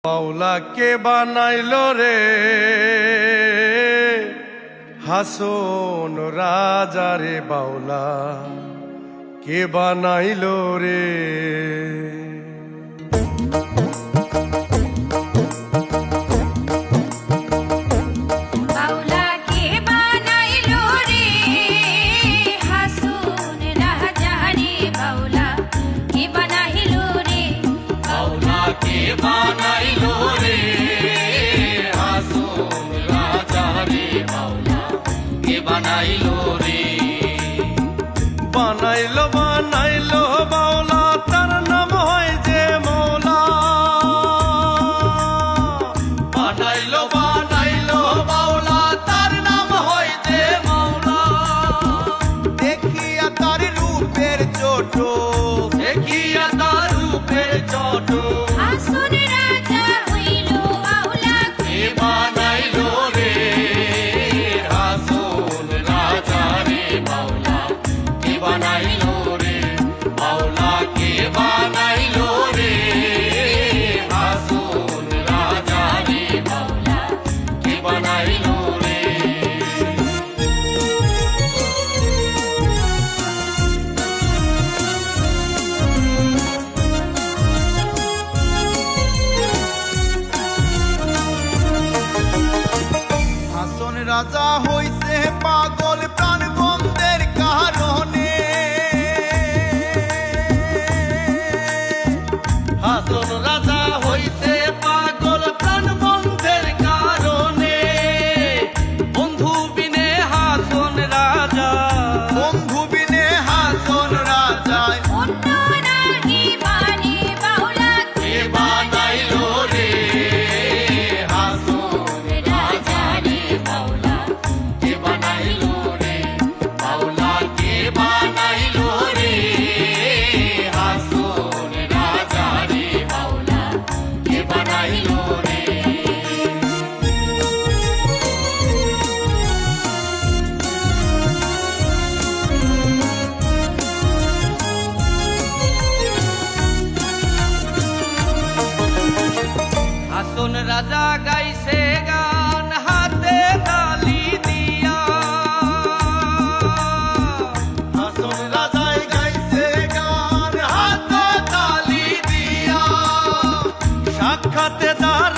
মাওলা কে বানাইলো রে হাসন রাজা রে বাউলা কে বানাইলো রে। বানাইলো বানাইলো বাউলা তার নাম হয় যে মৌলা। বানাইলো বানাইলো বাউলা তার নাম হয় যে মৌলা। দেখিয়া তার রূপের ছোট, দেখিয়া তার রূপের ছোট রাজা হইছে পাগল প্রাণ বন্ধের কারণে। হাসন রাজা হইছে পাগল প্রাণ বন্ধের কারণে। বন্ধু বিনে হাসন রাজা, বন্ধু বিনে হাসন রাজা রাজা গাইছে গান হাতে তালি দিয়া। হাসন রাজাই গাইছে গান হাতে তালি দিয়া। সাক্ষাতে দাঁড়